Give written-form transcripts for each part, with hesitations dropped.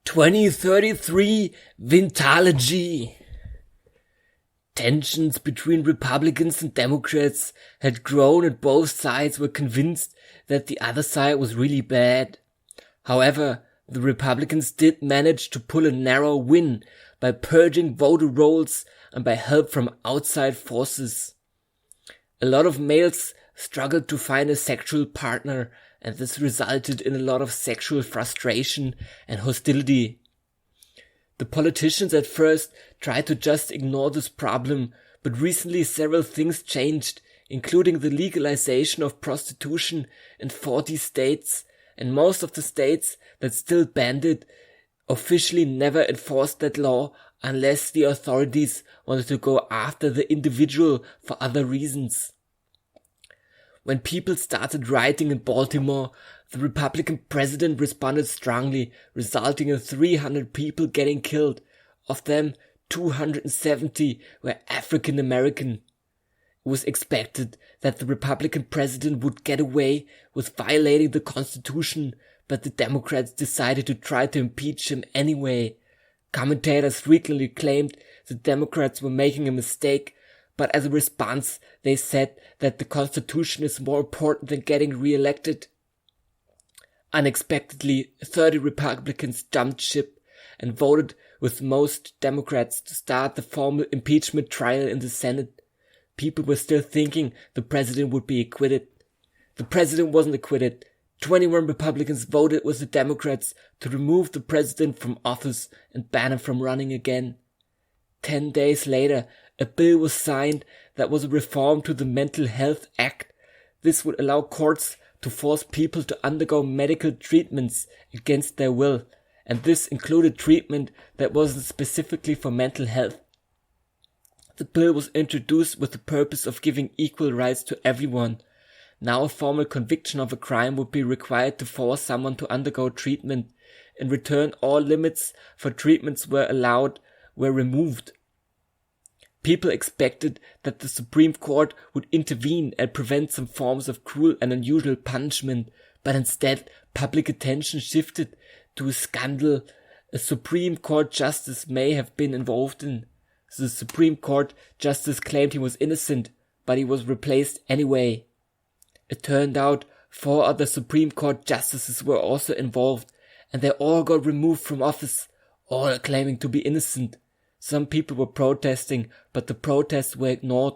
2033 vintologi. Tensions between Republicans and Democrats had grown and both sides were convinced that the other side was really bad. However, the Republicans did manage to pull a narrow win by purging voter rolls and by help from outside forces. A lot of males struggled to find a sexual partner, and this resulted in a lot of sexual frustration and hostility. The politicians at first tried to just ignore this problem, but recently several things changed, including the legalization of prostitution in 40 states, and most of the states that still banned it officially never enforced that law unless the authorities wanted to go after the individual for other reasons. When people started rioting in Baltimore, the Republican president responded strongly, resulting in 300 people getting killed. Of them, 270 were African American. It was expected that the Republican president would get away with violating the Constitution, but the Democrats decided to try to impeach him anyway. Commentators frequently claimed the Democrats were making a mistake, but as a response, they said that the Constitution is more important than getting re-elected. Unexpectedly, 30 Republicans jumped ship and voted with most Democrats to start the formal impeachment trial in the Senate. People were still thinking the president would be acquitted. The president wasn't acquitted. 21 Republicans voted with the Democrats to remove the president from office and ban him from running again. 10 days later, a bill was signed that was a reform to the Mental Health Act. This would allow courts to force people to undergo medical treatments against their will, and this included treatment that wasn't specifically for mental health. The bill was introduced with the purpose of giving equal rights to everyone. Now a formal conviction of a crime would be required to force someone to undergo treatment. In return, all limits for treatments were removed. People expected that the Supreme Court would intervene and prevent some forms of cruel and unusual punishment, but instead public attention shifted to a scandal a Supreme Court justice may have been involved in. The Supreme Court justice claimed he was innocent, but he was replaced anyway. It turned out 4 other Supreme Court justices were also involved, and they all got removed from office, all claiming to be innocent. Some people were protesting, but the protests were ignored.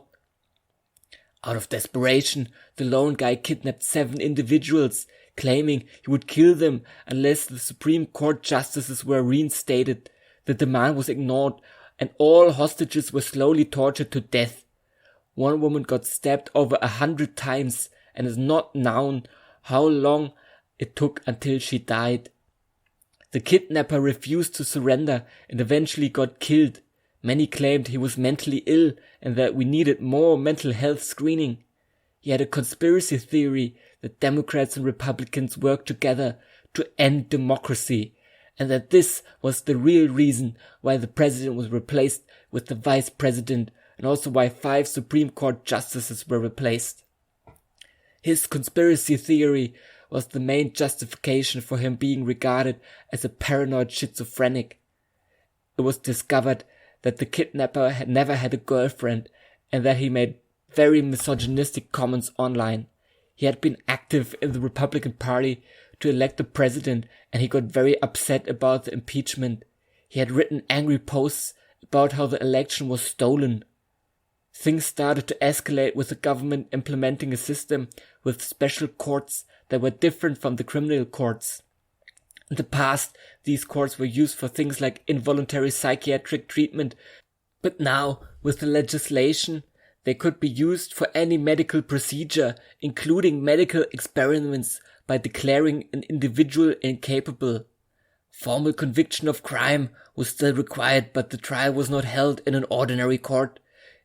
Out of desperation, the lone guy kidnapped 7 individuals, claiming he would kill them unless the Supreme Court justices were reinstated. The demand was ignored, and all hostages were slowly tortured to death. One woman got stabbed over 100 times, and it's not known how long it took until she died. The kidnapper refused to surrender and eventually got killed. Many claimed he was mentally ill and that we needed more mental health screening. He had a conspiracy theory that Democrats and Republicans worked together to end democracy, and that this was the real reason why the president was replaced with the vice president, and also why 5 Supreme Court justices were replaced. His conspiracy theory was the main justification for him being regarded as a paranoid schizophrenic. It was discovered that the kidnapper had never had a girlfriend and that he made very misogynistic comments online. He had been active in the Republican Party to elect a president, and he got very upset about the impeachment. He had written angry posts about how the election was stolen. Things started to escalate with the government implementing a system with special courts that were different from the criminal courts. In the past, these courts were used for things like involuntary psychiatric treatment, but now, with the legislation, they could be used for any medical procedure, including medical experiments, by declaring an individual incapable. Formal conviction of crime was still required, but the trial was not held in an ordinary court.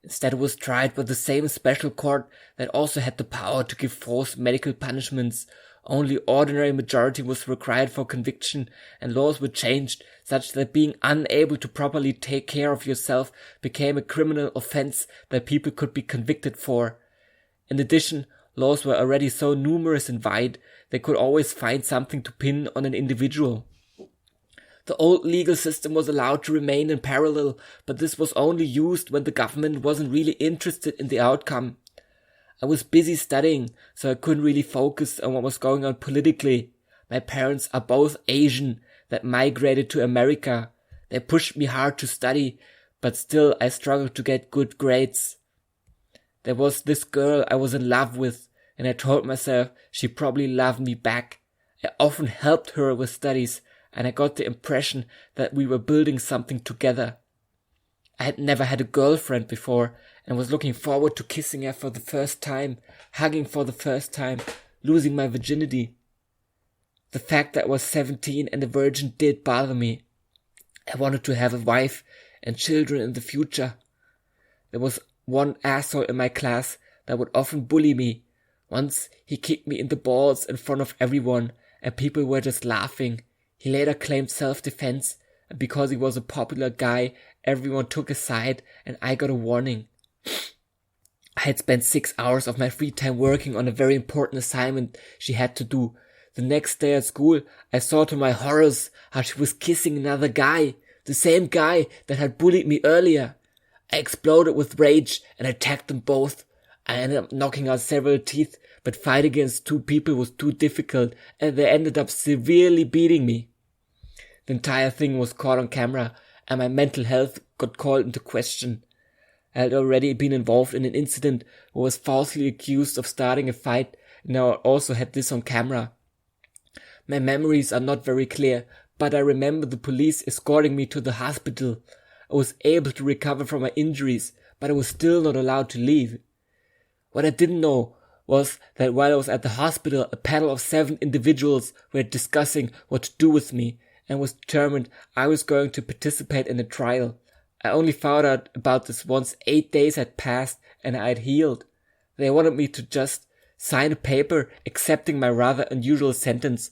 Instead, it was tried by the same special court that also had the power to give forced medical punishments. Only ordinary majority was required for conviction, and laws were changed such that being unable to properly take care of yourself became a criminal offense that people could be convicted for. In addition, laws were already so numerous and wide, they could always find something to pin on an individual. The old legal system was allowed to remain in parallel, but this was only used when the government wasn't really interested in the outcome. I was busy studying, so I couldn't really focus on what was going on politically. My parents are both Asian that migrated to America. They pushed me hard to study, but still I struggled to get good grades. There was this girl I was in love with, and I told myself she probably loved me back. I often helped her with studies, and I got the impression that we were building something together. I had never had a girlfriend before, and was looking forward to kissing her for the first time, hugging for the first time, losing my virginity. The fact that I was 17 and a virgin did bother me. I wanted to have a wife and children in the future. There was one asshole in my class that would often bully me. Once he kicked me in the balls in front of everyone, and people were just laughing. He later claimed self-defense, and because he was a popular guy, everyone took his side and I got a warning. I had spent 6 hours of my free time working on a very important assignment she had to do. The next day at school, I saw to my horrors how she was kissing another guy, the same guy that had bullied me earlier. I exploded with rage and attacked them both. I ended up knocking out several teeth, but fight against two people was too difficult and they ended up severely beating me. The entire thing was caught on camera and my mental health got called into question. I had already been involved in an incident where I was falsely accused of starting a fight, and I also had this on camera. My memories are not very clear, but I remember the police escorting me to the hospital. I was able to recover from my injuries, but I was still not allowed to leave. What I didn't know was that while I was at the hospital, a panel of 7 individuals were discussing what to do with me, and was determined I was going to participate in a trial. I only found out about this once 8 days had passed and I had healed. They wanted me to just sign a paper accepting my rather unusual sentence,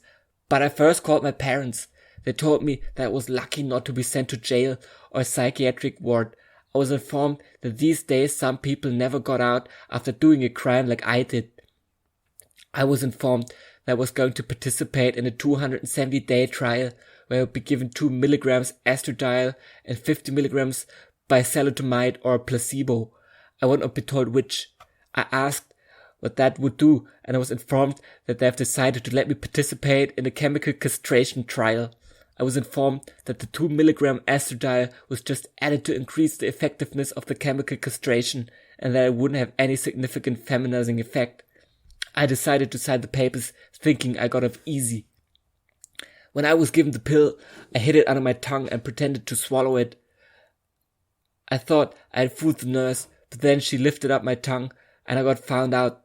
but I first called my parents. They told me that I was lucky not to be sent to jail or a psychiatric ward. I was informed that these days some people never got out after doing a crime like I did. I was informed that I was going to participate in a 270-day trial where I would be given 2 milligrams estradiol and 50 milligrams bisalutamide or a placebo. I would not be told which. I asked what that would do, and I was informed that they have decided to let me participate in a chemical castration trial. I was informed that the 2 milligram estradiol was just added to increase the effectiveness of the chemical castration, and that it wouldn't have any significant feminizing effect. I decided to sign the papers, thinking I got off easy. When I was given the pill, I hid it under my tongue and pretended to swallow it. I thought I had fooled the nurse, but then she lifted up my tongue and I got found out.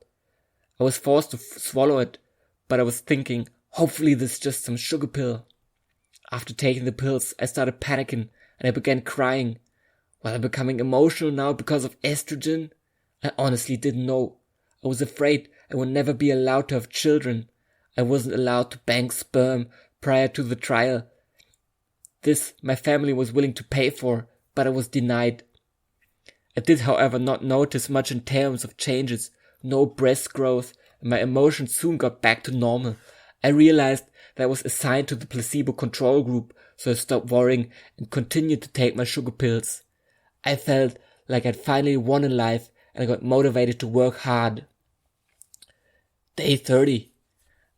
I was forced to swallow it, but I was thinking, hopefully this is just some sugar pill. After taking the pills, I started panicking and I began crying. Was I becoming emotional now because of estrogen? I honestly didn't know. I was afraid I would never be allowed to have children. I wasn't allowed to bank sperm prior to the trial. This my family was willing to pay for, but I was denied. I did, however, not notice much in terms of changes, no breast growth, and my emotions soon got back to normal. I realized that I was assigned to the placebo control group, so I stopped worrying and continued to take my sugar pills. I felt like I'd finally won in life and I got motivated to work hard. Day 30.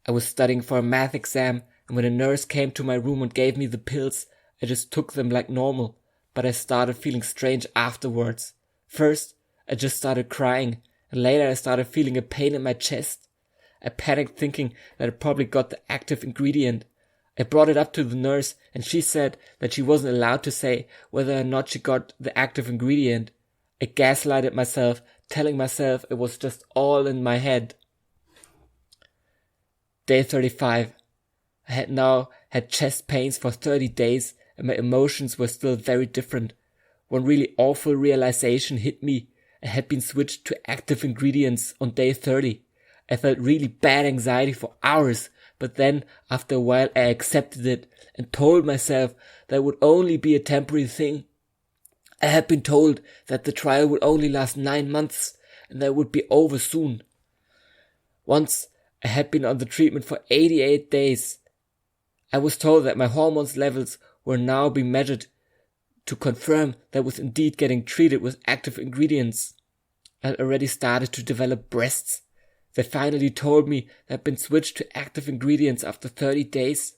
I was studying for a math exam, and when a nurse came to my room and gave me the pills, I just took them like normal, but I started feeling strange afterwards. First, I just started crying, and later I started feeling a pain in my chest. I panicked thinking that I probably got the active ingredient. I brought it up to the nurse, and she said that she wasn't allowed to say whether or not she got the active ingredient. I gaslighted myself, telling myself it was just all in my head. Day 35. I had now had chest pains for 30 days and my emotions were still very different. One really awful realization hit me. I had been switched to active ingredients on day 30. I felt really bad anxiety for hours, but then after a while I accepted it and told myself that it would only be a temporary thing. I had been told that the trial would only last 9 months and that it would be over soon. Once I had been on the treatment for 88 days. I was told that my hormones levels were now being measured to confirm that I was indeed getting treated with active ingredients. I had already started to develop breasts. They finally told me that I'd been switched to active ingredients after 30 days.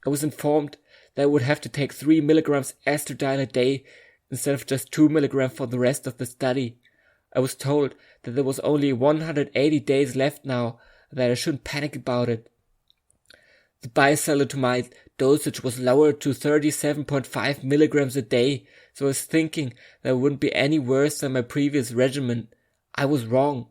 I was informed that I would have to take 3 milligrams estradiol a day instead of just 2 milligrams for the rest of the study. I was told that there was only 180 days left now, and that I shouldn't panic about it. The biosalicylamide dosage was lowered to 37.5 milligrams a day, so I was thinking that it wouldn't be any worse than my previous regimen. I was wrong.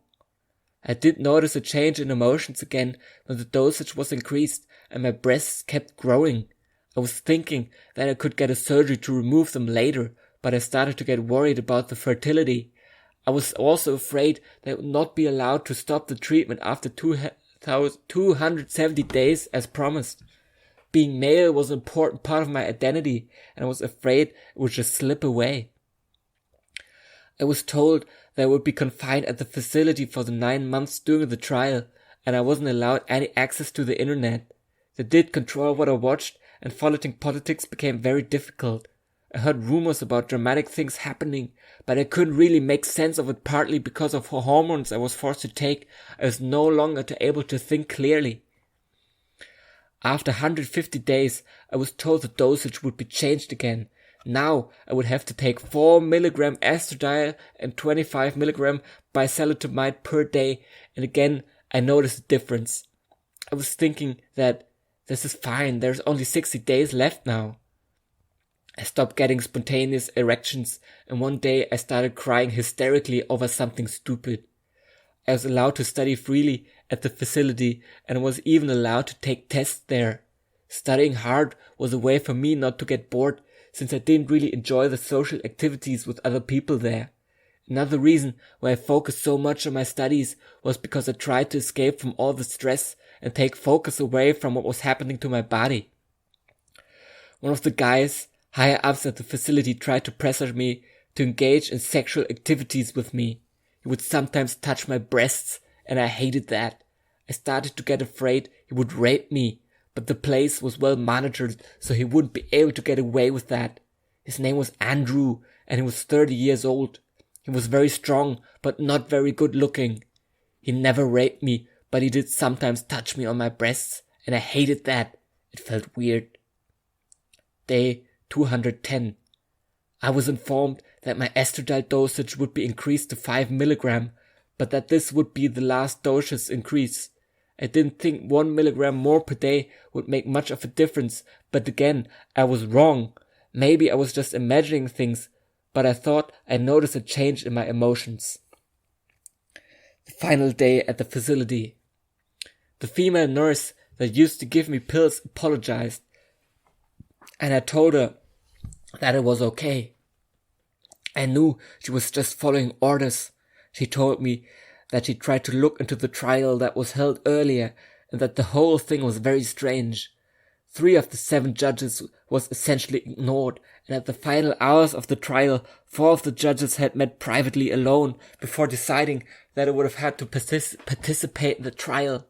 I did notice a change in emotions again when the dosage was increased and my breasts kept growing. I was thinking that I could get a surgery to remove them later, but I started to get worried about the fertility. I was also afraid that I would not be allowed to stop the treatment after 270 days as promised. Being male was an important part of my identity, and I was afraid it would just slip away. I was told that I would be confined at the facility for the 9 months during the trial, and I wasn't allowed any access to the internet. They did control what I watched, and following politics became very difficult. I heard rumors about dramatic things happening, but I couldn't really make sense of it, partly because of the hormones I was forced to take. I was no longer able to think clearly. After 150 days, I was told the dosage would be changed again. Now I would have to take 4 milligram estradiol and 25 milligram biosalicylamide per day, and again I noticed a difference. I was thinking that this is fine, there's only 60 days left now. I stopped getting spontaneous erections, and one day I started crying hysterically over something stupid. I was allowed to study freely at the facility, and was even allowed to take tests there. Studying hard was a way for me not to get bored, since I didn't really enjoy the social activities with other people there. Another reason why I focused so much on my studies was because I tried to escape from all the stress and take focus away from what was happening to my body. One of the guys higher ups at the facility tried to pressure me to engage in sexual activities with me. He would sometimes touch my breasts, and I hated that. I started to get afraid he would rape me, but the place was well monitored, so he wouldn't be able to get away with that. His name was Andrew, and he was 30 years old. He was very strong, but not very good looking. He never raped me, but he did sometimes touch me on my breasts, and I hated that. It felt weird. Day 210. I was informed that my estradiol dosage would be increased to 5 milligram, but that this would be the last dosage increase. I didn't think 1 milligram more per day would make much of a difference, but again, I was wrong. Maybe I was just imagining things, but I thought I noticed a change in my emotions. The final day at the facility. The female nurse that used to give me pills apologized, and I told her that it was okay. I knew she was just following orders. She told me that she tried to look into the trial that was held earlier and that the whole thing was very strange. 3 of the 7 judges was essentially ignored, and at the final hours of the trial, 4 of the judges had met privately alone before deciding that I would have had to participate in the trial.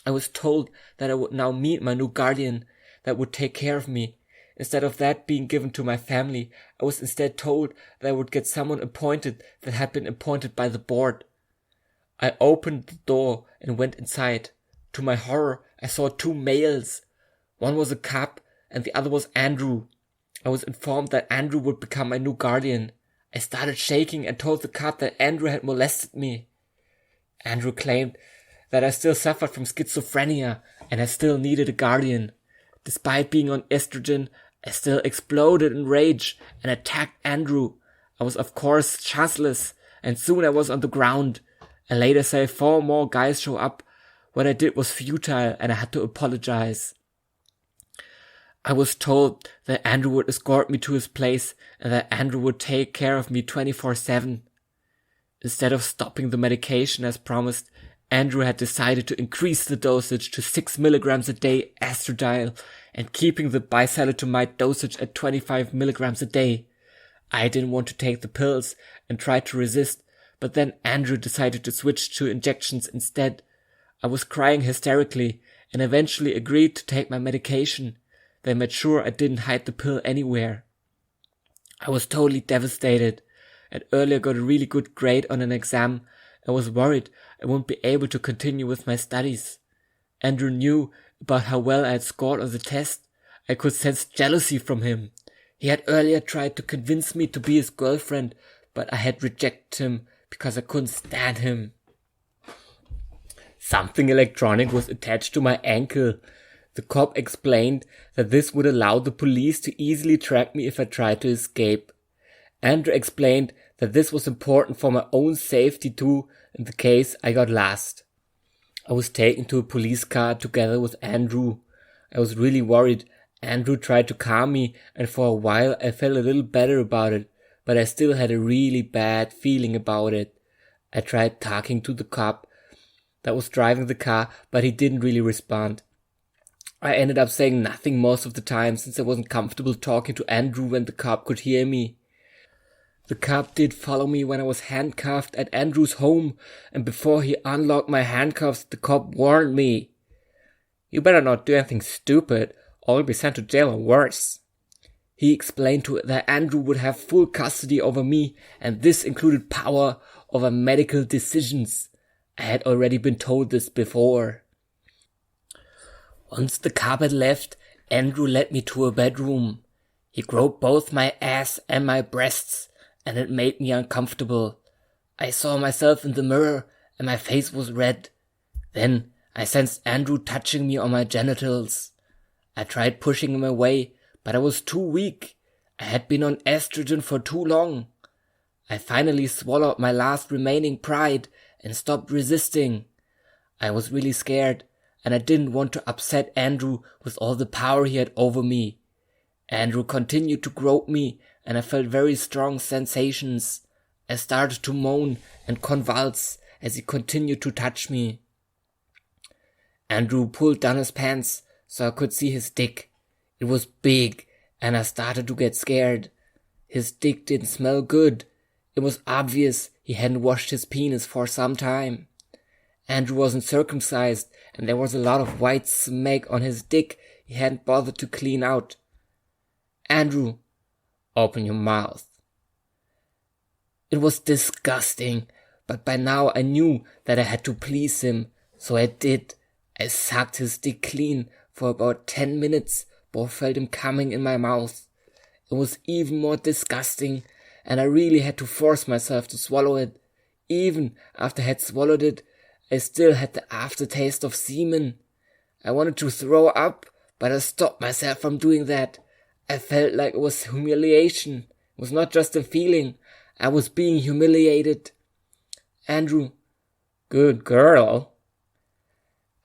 I was told that I would now meet my new guardian that would take care of me. Instead of that being given to my family, I was instead told that I would get someone appointed that had been appointed by the board. I opened the door and went inside. To my horror, I saw 2 males. One was a cop and the other was Andrew. I was informed that Andrew would become my new guardian. I started shaking and told the cop that Andrew had molested me. Andrew claimed that I still suffered from schizophrenia and I still needed a guardian. Despite being on estrogen, I still exploded in rage and attacked Andrew. I was of course chanceless, and soon I was on the ground. I later saw 4 more guys show up. What I did was futile and I had to apologize. I was told that Andrew would escort me to his place and that Andrew would take care of me 24/7. Instead of stopping the medication as promised, Andrew had decided to increase the dosage to 6 milligrams a day estradiol and keeping the biosalicylamide dosage at 25 milligrams a day. I didn't want to take the pills and tried to resist, but then Andrew decided to switch to injections instead. I was crying hysterically and eventually agreed to take my medication. They made sure I didn't hide the pill anywhere. I was totally devastated. I'd earlier got a really good grade on an exam. I was worried I wouldn't be able to continue with my studies. Andrew knew about how well I had scored on the test. I could sense jealousy from him. He had earlier tried to convince me to be his girlfriend, but I had rejected him because I couldn't stand him. Something electronic was attached to my ankle. The cop explained that this would allow the police to easily track me if I tried to escape. Andrew explained that this was important for my own safety too in the case I got lost. I was taken to a police car together with Andrew. I was really worried. Andrew tried to calm me, and for a while I felt a little better about it, but I still had a really bad feeling about it. I tried talking to the cop that was driving the car, but he didn't really respond. I ended up saying nothing most of the time since I wasn't comfortable talking to Andrew when the cop could hear me. The cop did follow me when I was handcuffed at Andrew's home, and before he unlocked my handcuffs, the cop warned me. "You better not do anything stupid, or you'll be sent to jail or worse." He explained that Andrew would have full custody over me, and this included power over medical decisions. I had already been told this before. Once the cop had left, Andrew led me to a bedroom. He groped both my ass and my breasts, and it made me uncomfortable. I saw myself in the mirror, and my face was red. Then I sensed Andrew touching me on my genitals. I tried pushing him away, but I was too weak. I had been on estrogen for too long. I finally swallowed my last remaining pride and stopped resisting. I was really scared, and I didn't want to upset Andrew with all the power he had over me. Andrew continued to grope me, and I felt very strong sensations. I started to moan and convulse as he continued to touch me. Andrew pulled down his pants so I could see his dick. It was big, and I started to get scared. His dick didn't smell good. It was obvious he hadn't washed his penis for some time. Andrew wasn't circumcised, and there was a lot of white smack on his dick he hadn't bothered to clean out. "Andrew, open your mouth." It was disgusting, but by now I knew that I had to please him, so I did. I sucked his dick clean for about 10 minutes before I felt him coming in my mouth. It was even more disgusting, and I really had to force myself to swallow it. Even after I had swallowed it, I still had the aftertaste of semen. I wanted to throw up, but I stopped myself from doing that. I felt like it was humiliation. It was not just a feeling. I was being humiliated. "Andrew." "Good girl."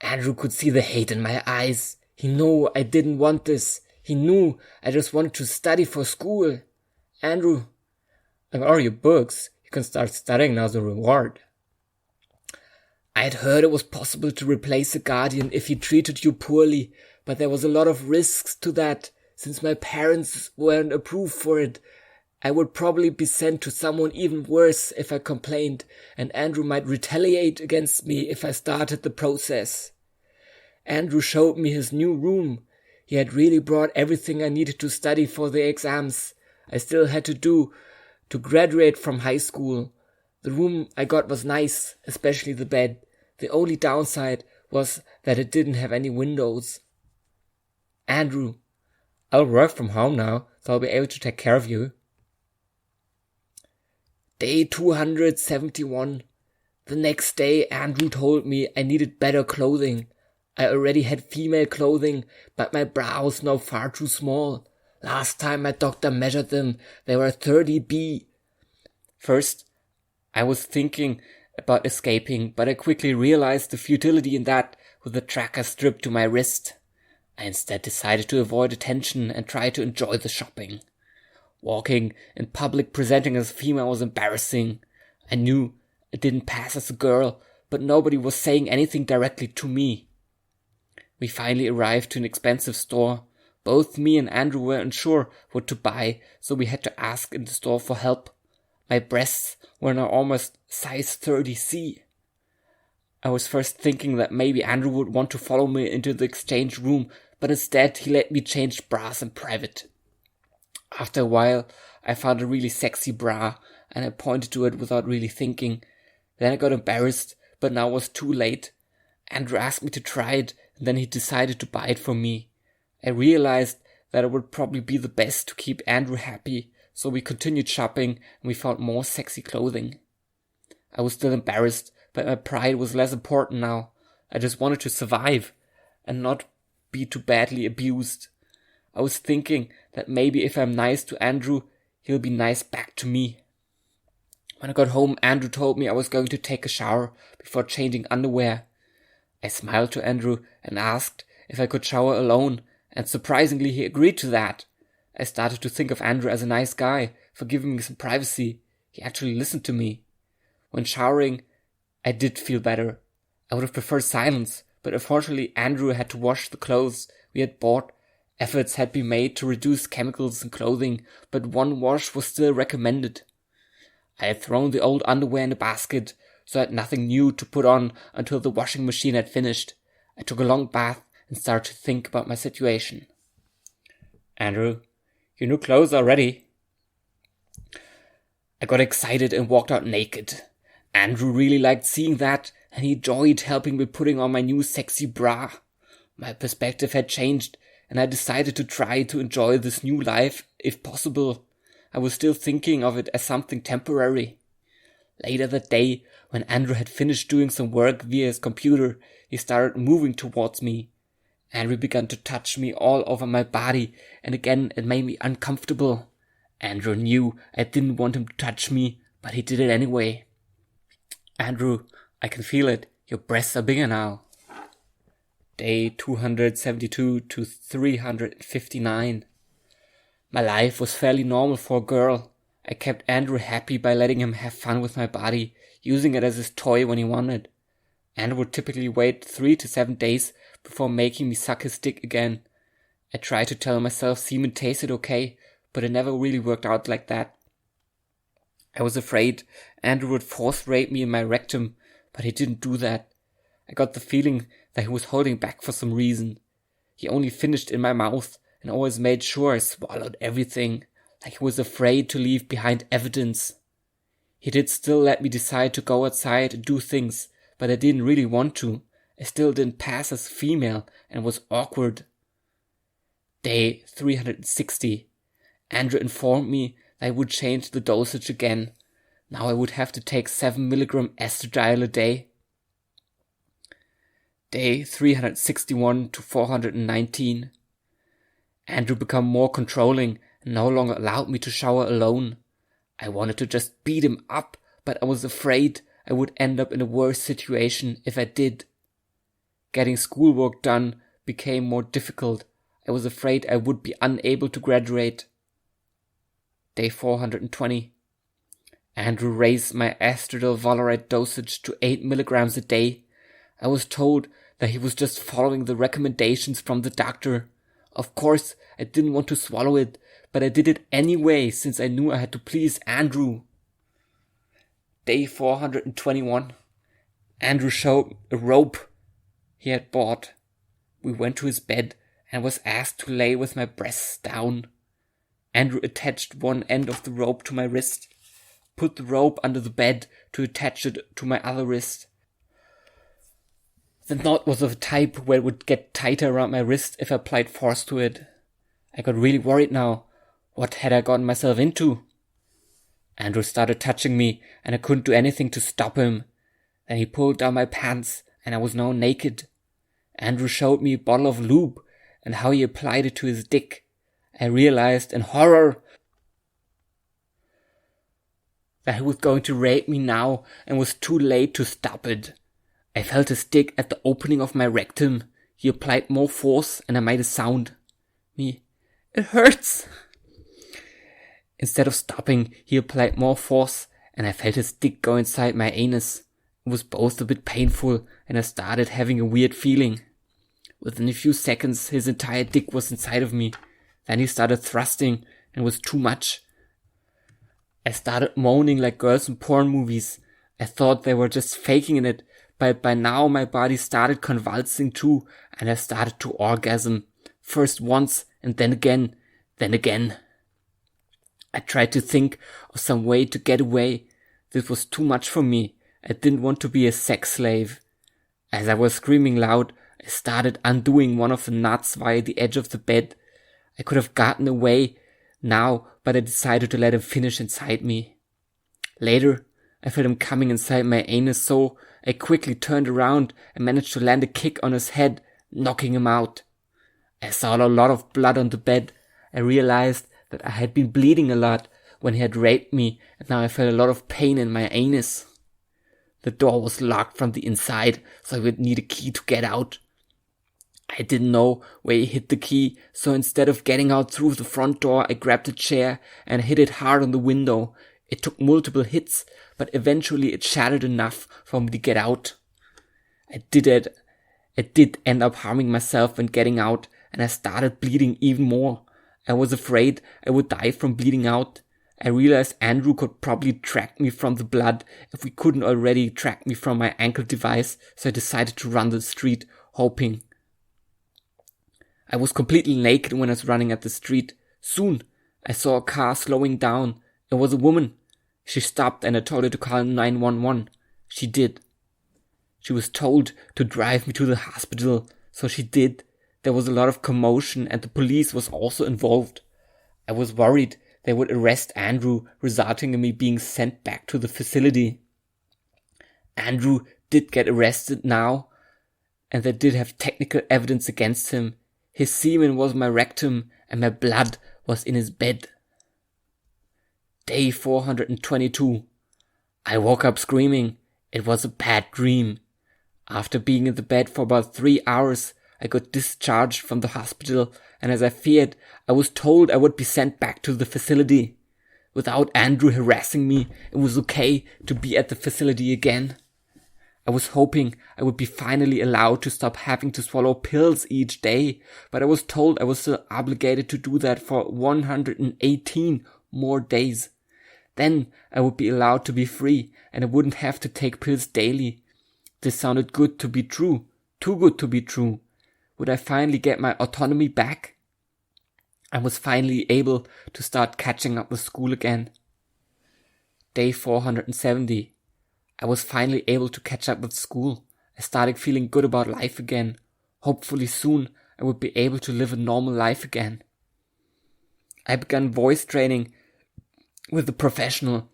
Andrew could see the hate in my eyes. He knew I didn't want this. He knew I just wanted to study for school. "Andrew, I got all your books. You can start studying now as a reward." I had heard it was possible to replace a guardian if he treated you poorly, but there was a lot of risks to that. Since my parents weren't approved for it, I would probably be sent to someone even worse if I complained, and Andrew might retaliate against me if I started the process. Andrew showed me his new room. He had really brought everything I needed to study for the exams I still had to do to graduate from high school. The room I got was nice, especially the bed. The only downside was that it didn't have any windows. "Andrew, I'll work from home now, so I'll be able to take care of you." Day 271. The next day, Andrew told me I needed better clothing. I already had female clothing, but my bra was now far too small. Last time my doctor measured them, they were 30B. First, I was thinking about escaping, but I quickly realized the futility in that with the tracker stripped to my wrist. I instead decided to avoid attention and try to enjoy the shopping. Walking in public presenting as a female was embarrassing. I knew I didn't pass as a girl, but nobody was saying anything directly to me. We finally arrived to an expensive store. Both me and Andrew were unsure what to buy, so we had to ask in the store for help. My breasts were now almost size 30C. I was first thinking that maybe Andrew would want to follow me into the exchange room, but instead he let me change bras in private. After a while, I found a really sexy bra, and I pointed to it without really thinking. Then I got embarrassed, but now it was too late. Andrew asked me to try it, and then he decided to buy it for me. I realized that it would probably be the best to keep Andrew happy, so we continued shopping and we found more sexy clothing. I was still embarrassed, but my pride was less important now. I just wanted to survive and not be too badly abused. I was thinking that maybe if I'm nice to Andrew, he'll be nice back to me. When I got home, Andrew told me I was going to take a shower before changing underwear. I smiled to Andrew and asked if I could shower alone, and surprisingly he agreed to that. I started to think of Andrew as a nice guy for giving me some privacy. He actually listened to me. When showering, I did feel better. I would have preferred silence, but unfortunately Andrew had to wash the clothes we had bought. Efforts had been made to reduce chemicals in clothing, but one wash was still recommended. I had thrown the old underwear in a basket, so I had nothing new to put on until the washing machine had finished. I took a long bath and started to think about my situation. Andrew, your new clothes are ready. I got excited and walked out naked. Andrew really liked seeing that, and he enjoyed helping me putting on my new sexy bra. My perspective had changed, and I decided to try to enjoy this new life if possible. I was still thinking of it as something temporary. Later that day, when Andrew had finished doing some work via his computer, he started moving towards me. Andrew began to touch me all over my body, and again it made me uncomfortable. Andrew knew I didn't want him to touch me, but he did it anyway. Andrew, I can feel it. Your breasts are bigger now. Day 272 to 359. My life was fairly normal for a girl. I kept Andrew happy by letting him have fun with my body, using it as his toy when he wanted. Andrew would typically wait 3 to 7 days before making me suck his dick again. I tried to tell myself semen tasted okay, but it never really worked out like that. I was afraid Andrew would force rape me in my rectum, but he didn't do that. I got the feeling that he was holding back for some reason. He only finished in my mouth and always made sure I swallowed everything, like he was afraid to leave behind evidence. He did still let me decide to go outside and do things, but I didn't really want to. I still didn't pass as female and was awkward. Day 360. Andrew informed me that I would change the dosage again. Now I would have to take 7 milligram estradiol a day. Day 361 to 419. Andrew became more controlling and no longer allowed me to shower alone. I wanted to just beat him up, but I was afraid I would end up in a worse situation if I did. Getting schoolwork done became more difficult. I was afraid I would be unable to graduate. Day 420. Andrew raised my estradiol valerate dosage to 8 milligrams a day. I was told that he was just following the recommendations from the doctor. Of course, I didn't want to swallow it, but I did it anyway since I knew I had to please Andrew. Day 421. Andrew showed a rope he had bought. We went to his bed and was asked to lay with my breasts down. Andrew attached one end of the rope to my wrist, put the rope under the bed to attach it to my other wrist. The knot was of a type where it would get tighter around my wrist if I applied force to it. I got really worried now. What had I gotten myself into? Andrew started touching me and I couldn't do anything to stop him. Then he pulled down my pants and I was now naked. Andrew showed me a bottle of lube and how he applied it to his dick. I realized in horror that he was going to rape me now and was too late to stop it. I felt his dick at the opening of my rectum. He applied more force and I made a sound. Me, it hurts. Instead of stopping, he applied more force and I felt his dick go inside my anus. It was both a bit painful and I started having a weird feeling. Within a few seconds, his entire dick was inside of me. Then he started thrusting and it was too much. I started moaning like girls in porn movies. I thought they were just faking it, but by now my body started convulsing too and I started to orgasm. First once, and then again, then again. I tried to think of some way to get away. This was too much for me. I didn't want to be a sex slave. As I was screaming loud, I started undoing one of the nuts via the edge of the bed. I could have gotten away now, but I decided to let him finish inside me. Later, I felt him coming inside my anus, so I quickly turned around and managed to land a kick on his head, knocking him out. I saw a lot of blood on the bed. I realized that I had been bleeding a lot when he had raped me, and now I felt a lot of pain in my anus. The door was locked from the inside, so I would need a key to get out. I didn't know where he hid the key, so instead of getting out through the front door, I grabbed a chair and hit it hard on the window. It took multiple hits, but eventually it shattered enough for me to get out. I did end up harming myself when getting out, and I started bleeding even more. I was afraid I would die from bleeding out. I realized Andrew could probably track me from the blood if we couldn't already track me from my ankle device, so I decided to run the street, hoping. I was completely naked when I was running at the street. Soon, I saw a car slowing down. It was a woman. She stopped and I told her to call 911. She did. She was told to drive me to the hospital, so she did. There was a lot of commotion and the police was also involved. I was worried they would arrest Andrew, resulting in me being sent back to the facility. Andrew did get arrested now, and they did have technical evidence against him. His semen was my rectum, and my blood was in his bed. Day 422. I woke up screaming. It was a bad dream. After being in the bed for about 3 hours, I got discharged from the hospital, and as I feared, I was told I would be sent back to the facility. Without Andrew harassing me, it was okay to be at the facility again. I was hoping I would be finally allowed to stop having to swallow pills each day, but I was told I was still obligated to do that for 118 more days. Then I would be allowed to be free, and I wouldn't have to take pills daily. This sounded good to be true, too good to be true. Would I finally get my autonomy back? I was finally able to start catching up with school again. Day 470. I was finally able to catch up with school. I started feeling good about life again. Hopefully soon I would be able to live a normal life again. I began voice training with a professional,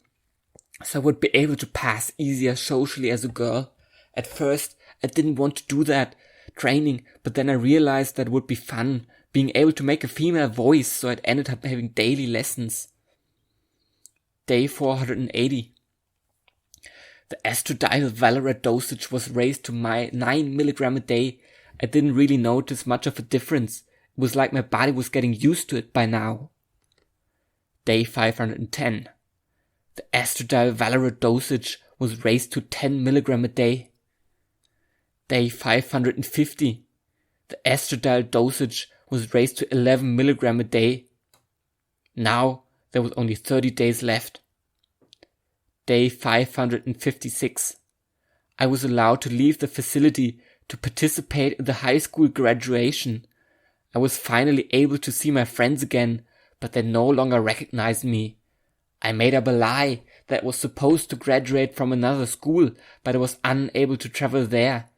so I would be able to pass easier socially as a girl. At first, I didn't want to do that training, but then I realized that would be fun, being able to make a female voice, so I ended up having daily lessons. Day 480. The estradiol Valorate dosage was raised to my 9 milligram a day. I didn't really notice much of a difference. It was like my body was getting used to it by now. Day 510. The estradiol Valorate dosage was raised to 10 milligram a day. Day 550. The estradiol dosage was raised to 11 milligram a day. Now there was only 30 days left. Day 556. I was allowed to leave the facility to participate in the high school graduation. I was finally able to see my friends again, but they no longer recognized me. I made up a lie that I was supposed to graduate from another school, but I was unable to travel there.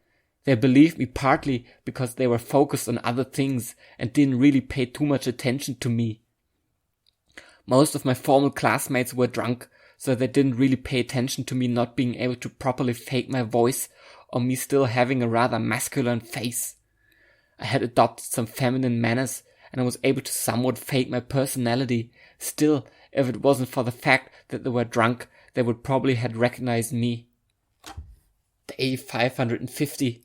They believed me partly because they were focused on other things and didn't really pay too much attention to me. Most of my former classmates were drunk, so they didn't really pay attention to me not being able to properly fake my voice or me still having a rather masculine face. I had adopted some feminine manners and I was able to somewhat fake my personality. Still, if it wasn't for the fact that they were drunk, they would probably have recognized me. Day 550.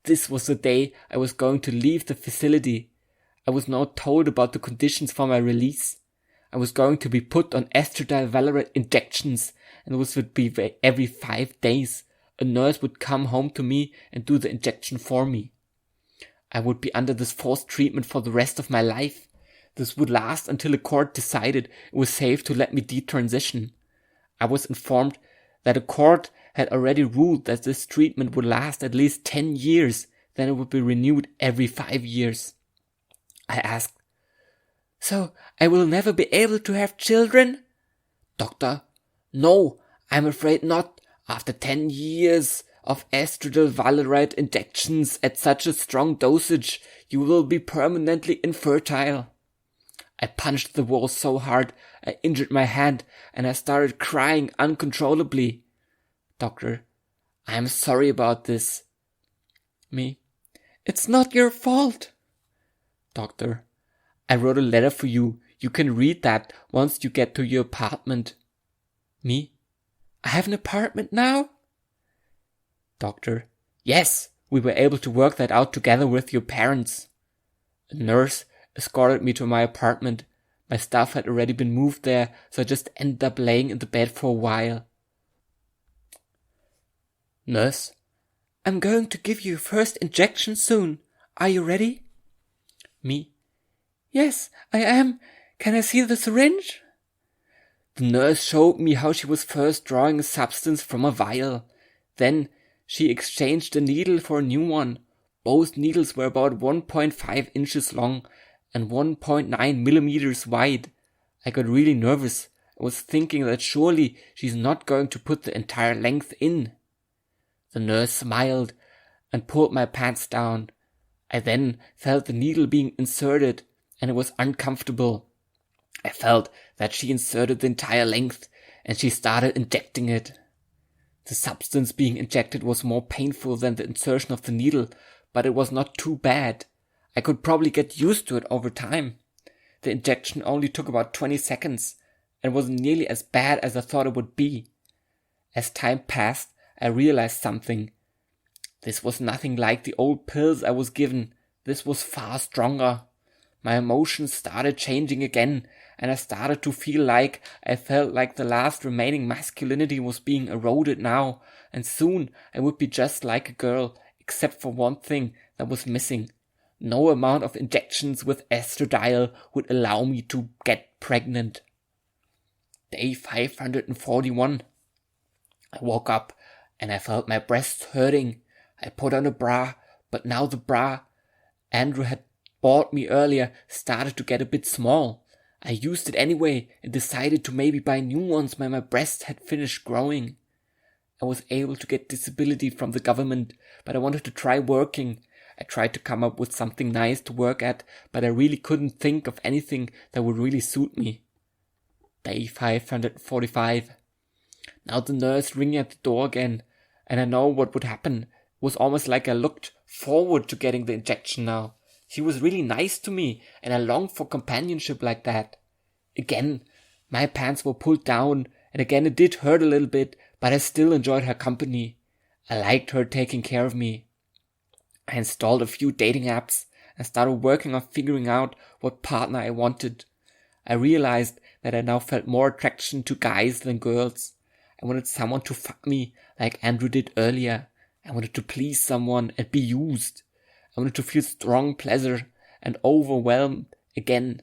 This was the day I was going to leave the facility. I was now told about the conditions for my release. I was going to be put on estradiol Valorate injections, and this would be every 5 days. A nurse would come home to me and do the injection for me. I would be under this forced treatment for the rest of my life. This would last until a court decided it was safe to let me detransition. I was informed that a court had already ruled that this treatment would last at least 10 years, then it would be renewed every 5 years. I asked. So I will never be able to have children? Doctor, no, I'm afraid not. After 10 years of estradiol valerite injections at such a strong dosage, you will be permanently infertile. I punched the wall so hard I injured my hand and I started crying uncontrollably. Doctor, I am sorry about this. Me, it's not your fault. Doctor, I wrote a letter for you. You can read that once you get to your apartment. Me, I have an apartment now? Doctor, yes, we were able to work that out together with your parents. A nurse escorted me to my apartment. My stuff had already been moved there, so I just ended up laying in the bed for a while. Nurse, I'm going to give you your first injection soon. Are you ready? Me, yes, I am. Can I see the syringe? The nurse showed me how she was first drawing a substance from a vial. Then she exchanged the needle for a new one. Both needles were about 1.5 inches long and 1.9 millimeters wide. I got really nervous. I was thinking that surely she's not going to put the entire length in. The nurse smiled and pulled my pants down. I then felt the needle being inserted, and it was uncomfortable. I felt that she inserted the entire length, and she started injecting it. The substance being injected was more painful than the insertion of the needle, but it was not too bad. I could probably get used to it over time. The injection only took about 20 seconds, and wasn't nearly as bad as I thought it would be. As time passed, I realized something. This was nothing like the old pills I was given. This was far stronger. My emotions started changing again, and I started to feel like I felt like the last remaining masculinity was being eroded now, and soon I would be just like a girl, except for one thing that was missing. No amount of injections with estradiol would allow me to get pregnant. Day 541. I woke up and I felt my breasts hurting. I put on a bra, but now the bra Andrew had bought me earlier started to get a bit small. I used it anyway and decided to maybe buy new ones when my breasts had finished growing. I was able to get disability from the government, but I wanted to try working. I tried to come up with something nice to work at, but I really couldn't think of anything that would really suit me. Day 545. Now the nurse ringing at the door again, and I know what would happen. It was almost like I looked forward to getting the injection now. She was really nice to me, and I longed for companionship like that. Again, my pants were pulled down, and again it did hurt a little bit, but I still enjoyed her company. I liked her taking care of me. I installed a few dating apps and started working on figuring out what partner I wanted. I realized that I now felt more attraction to guys than girls. I wanted someone to fuck me like Andrew did earlier. I wanted to please someone and be used. I wanted to feel strong pleasure and overwhelmed again.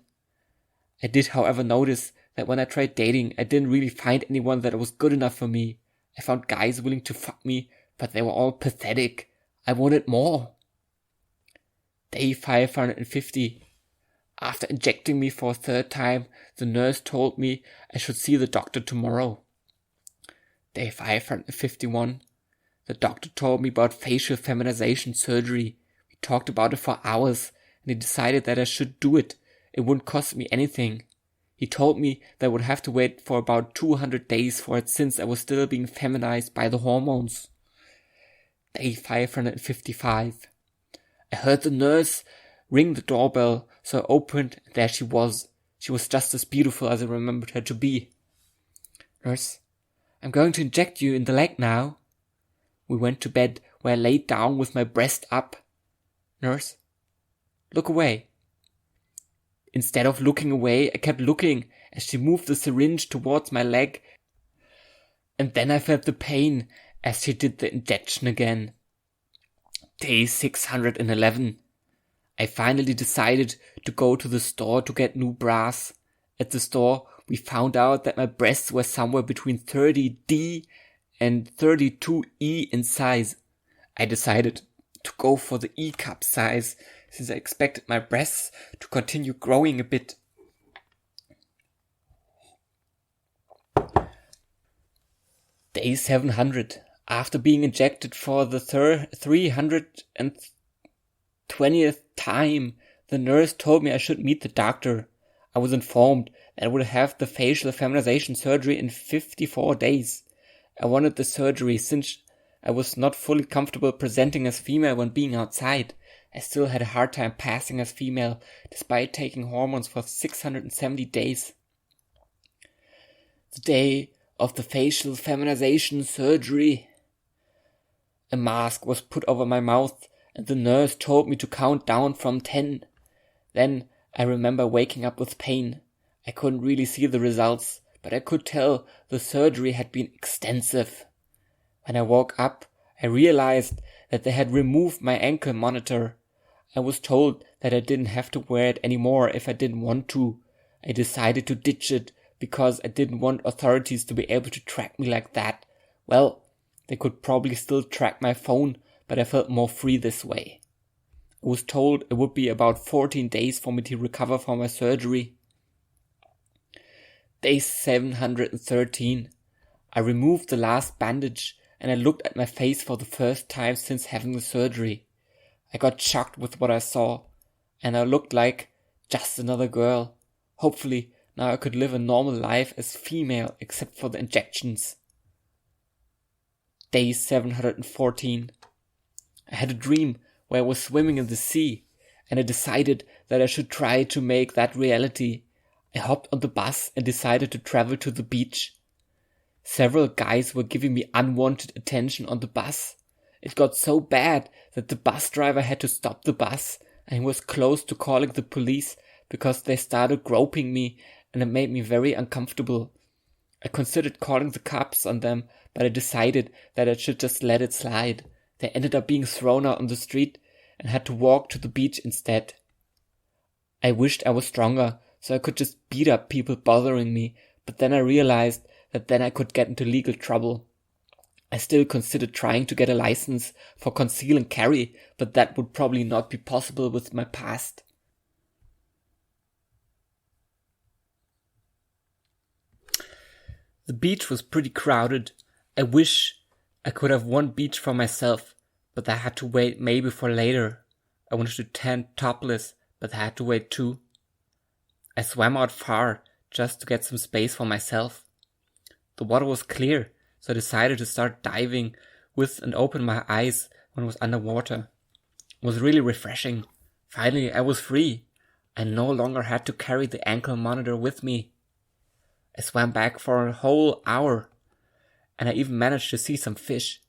I did, however, notice that when I tried dating, I didn't really find anyone that was good enough for me. I found guys willing to fuck me, but they were all pathetic. I wanted more. Day 550. After injecting me for a third time, the nurse told me I should see the doctor tomorrow. Day 551. The doctor told me about facial feminization surgery. We talked about it for hours, and he decided that I should do it. It wouldn't cost me anything. He told me that I would have to wait for about 200 days for it since I was still being feminized by the hormones. Day 555. I heard the nurse ring the doorbell, so I opened, and there she was. She was just as beautiful as I remembered her to be. Nurse, I'm going to inject you in the leg now. We went to bed, where I laid down with my breast up. Nurse, look away. Instead of looking away, I kept looking as she moved the syringe towards my leg, and then I felt the pain as she did the injection again. Day 611. I finally decided to go to the store to get new bras. At the store, we found out that my breasts were somewhere between 30D and 32E in size. I decided to go for the E-cup size since I expected my breasts to continue growing a bit. Day 700. After being injected for the 320th time, the nurse told me I should meet the doctor. I was informed that I would have the facial feminization surgery in 54 days. I wanted the surgery since I was not fully comfortable presenting as female when being outside. I still had a hard time passing as female, despite taking hormones for 670 days. The day of the facial feminization surgery. A mask was put over my mouth, and the nurse told me to count down from 10. Then I remember waking up with pain. I couldn't really see the results, but I could tell the surgery had been extensive. When I woke up, I realized that they had removed my ankle monitor. I was told that I didn't have to wear it anymore if I didn't want to. I decided to ditch it because I didn't want authorities to be able to track me like that. Well, they could probably still track my phone, but I felt more free this way. I was told it would be about 14 days for me to recover from my surgery. Day 713. I removed the last bandage and I looked at my face for the first time since having the surgery. I got shocked with what I saw, and I looked like just another girl. Hopefully, now I could live a normal life as female except for the injections. Day 714. I had a dream where I was swimming in the sea, and I decided that I should try to make that reality. I hopped on the bus and decided to travel to the beach. Several guys were giving me unwanted attention on the bus. It got so bad that the bus driver had to stop the bus, and he was close to calling the police because they started groping me, and it made me very uncomfortable. I considered calling the cops on them, but I decided that I should just let it slide. They ended up being thrown out on the street and had to walk to the beach instead. I wished I was stronger, so I could just beat up people bothering me, but then I realized that then I could get into legal trouble. I still considered trying to get a license for conceal and carry, but that would probably not be possible with my past. The beach was pretty crowded. I wish I could have one beach for myself, but I had to wait maybe for later. I wanted to tan topless, but I had to wait too. I swam out far just to get some space for myself. The water was clear, so I decided to start diving with and open my eyes when I was underwater. It was really refreshing. Finally, I was free. I no longer had to carry the ankle monitor with me. I swam back for a whole hour, and I even managed to see some fish.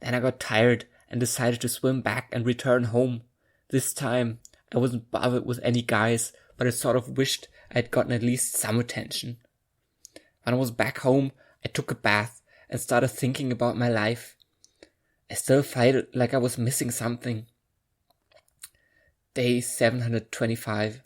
Then I got tired and decided to swim back and return home. This time, I wasn't bothered with any guys, but I sort of wished I had gotten at least some attention. When I was back home, I took a bath and started thinking about my life. I still felt like I was missing something. Day 725.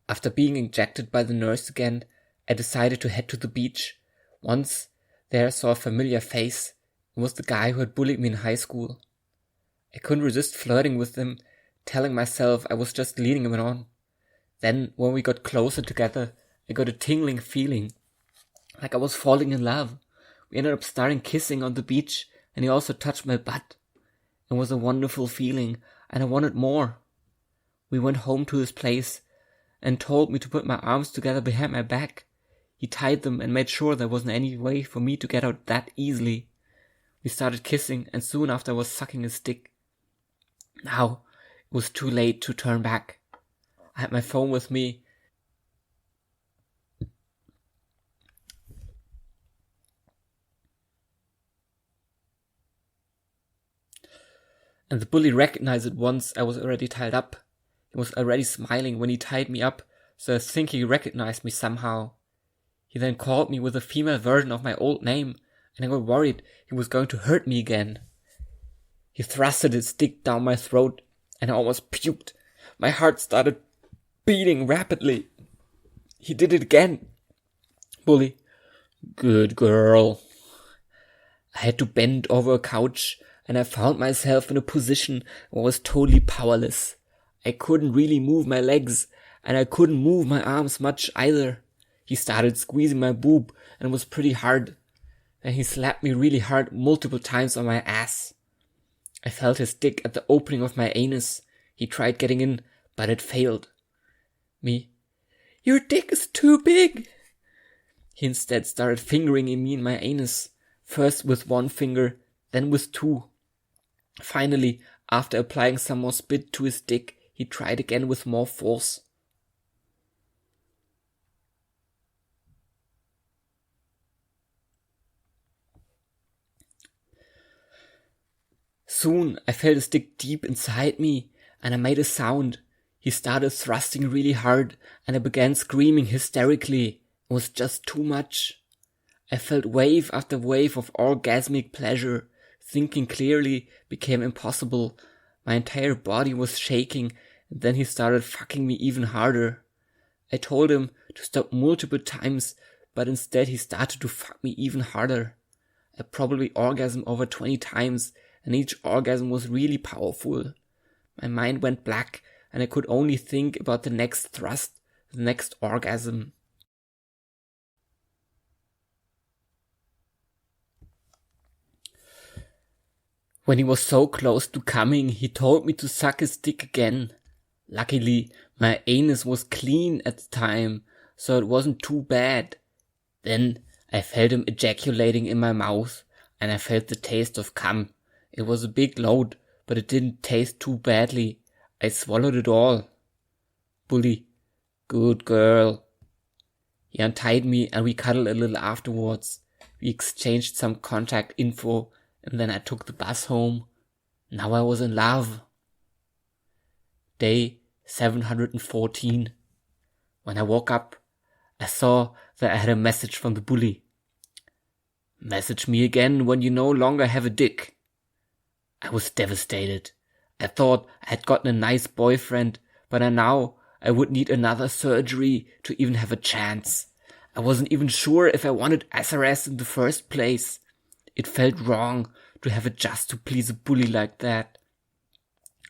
After being injected by the nurse again, I decided to head to the beach. Once there I saw a familiar face. It was the guy who had bullied me in high school. I couldn't resist flirting with him, telling myself I was just leading him on. Then, when we got closer together, I got a tingling feeling, like I was falling in love. We ended up starting kissing on the beach, and he also touched my butt. It was a wonderful feeling, and I wanted more. We went home to his place, and told me to put my arms together behind my back. He tied them and made sure there wasn't any way for me to get out that easily. We started kissing, and soon after I was sucking his dick. Now, it was too late to turn back. I had my phone with me. And the bully recognized it once I was already tied up. He was already smiling when he tied me up, so I think he recognized me somehow. He then called me with a female version of my old name, and I got worried he was going to hurt me again. He thrusted his dick down my throat, and I almost puked. My heart started beating rapidly. He did it again. Bully. Good girl. I had to bend over a couch, and I found myself in a position where I was totally powerless. I couldn't really move my legs, and I couldn't move my arms much either. He started squeezing my boob, and it was pretty hard. Then he slapped me really hard multiple times on my ass. I felt his dick at the opening of my anus. He tried getting in, but it failed. Me, "Your dick is too big." He instead started fingering me in my anus, first with one finger, then with two. Finally, after applying some more spit to his dick, he tried again with more force. Soon I felt his dick deep inside me, and I made a sound. He started thrusting really hard, and I began screaming hysterically. It was just too much. I felt wave after wave of orgasmic pleasure. Thinking clearly became impossible. My entire body was shaking, and then he started fucking me even harder. I told him to stop multiple times, but instead he started to fuck me even harder. I probably orgasmed over 20 times, and each orgasm was really powerful. My mind went black, and I could only think about the next thrust, the next orgasm. When he was so close to coming, he told me to suck his dick again. Luckily, my anus was clean at the time, so it wasn't too bad. Then I felt him ejaculating in my mouth, and I felt the taste of cum. It was a big load, but it didn't taste too badly. I swallowed it all. Bully, good girl. He untied me and we cuddled a little afterwards. We exchanged some contact info, and then I took the bus home. Now I was in love. Day 714. When I woke up, I saw that I had a message from the bully. Message me again when you no longer have a dick. I was devastated. I thought I had gotten a nice boyfriend, but now I would need another surgery to even have a chance. I wasn't even sure if I wanted SRS in the first place. It felt wrong to have it just to please a bully like that.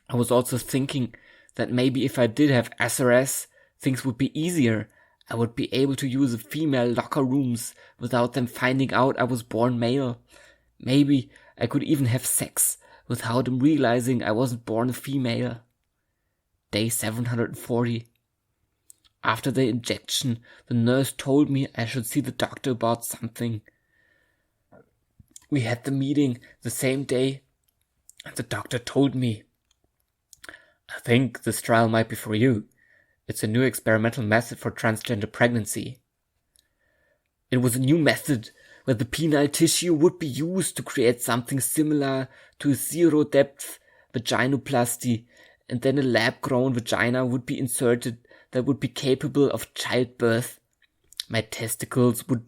I was also thinking that maybe if I did have SRS, things would be easier. I would be able to use the female locker rooms without them finding out I was born male. Maybe I could even have sex without them realizing I wasn't born a female. Day 740. After the injection, the nurse told me I should see the doctor about something. We had the meeting the same day, and the doctor told me, I think this trial might be for you. It's a new experimental method for transgender pregnancy. It was a new method where the penile tissue would be used to create something similar to a zero-depth vaginoplasty, and then a lab-grown vagina would be inserted that would be capable of childbirth. My testicles would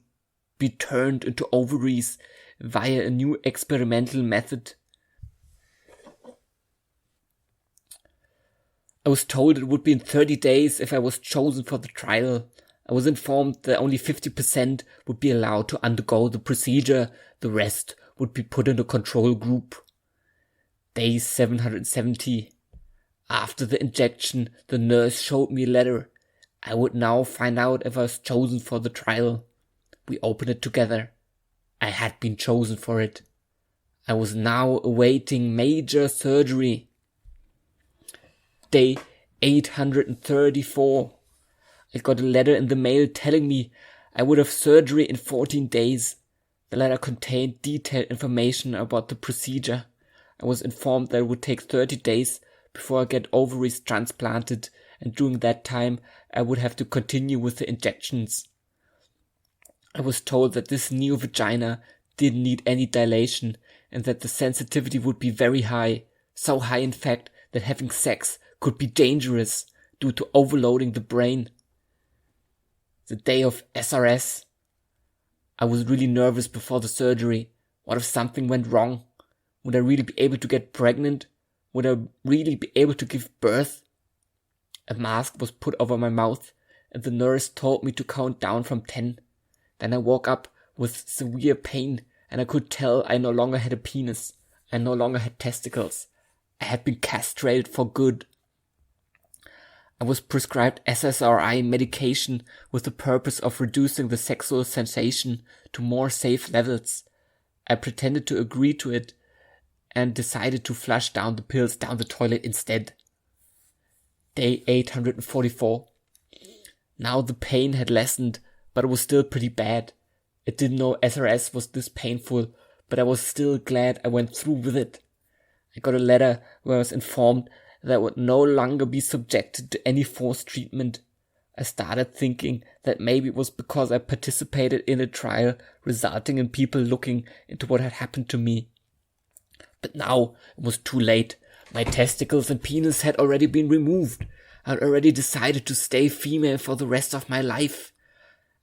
be turned into ovaries via a new experimental method. I was told it would be in 30 days if I was chosen for the trial. I was informed that only 50% would be allowed to undergo the procedure. The rest would be put in a control group. Day 770. After the injection, the nurse showed me a letter. I would now find out if I was chosen for the trial. We opened it together. I had been chosen for it. I was now awaiting major surgery. Day 834. I got a letter in the mail telling me I would have surgery in 14 days. The letter contained detailed information about the procedure. I was informed that it would take 30 days before I get ovaries transplanted, and during that time I would have to continue with the injections. I was told that this new vagina didn't need any dilation and that the sensitivity would be very high, so high in fact that having sex could be dangerous due to overloading the brain. The day of SRS. I was really nervous before the surgery. What if something went wrong? Would I really be able to get pregnant? Would I really be able to give birth? A mask was put over my mouth, and the nurse told me to count down from 10. Then I woke up with severe pain, and I could tell I no longer had a penis. I no longer had testicles. I had been castrated for good. I was prescribed SSRI medication with the purpose of reducing the sexual sensation to more safe levels. I pretended to agree to it and decided to flush down the pills down the toilet instead. Day 844. Now the pain had lessened, but it was still pretty bad. I didn't know SRS was this painful, but I was still glad I went through with it. I got a letter where I was informed that I would no longer be subjected to any forced treatment. I started thinking that maybe it was because I participated in a trial resulting in people looking into what had happened to me. But now it was too late. My testicles and penis had already been removed. I had already decided to stay female for the rest of my life.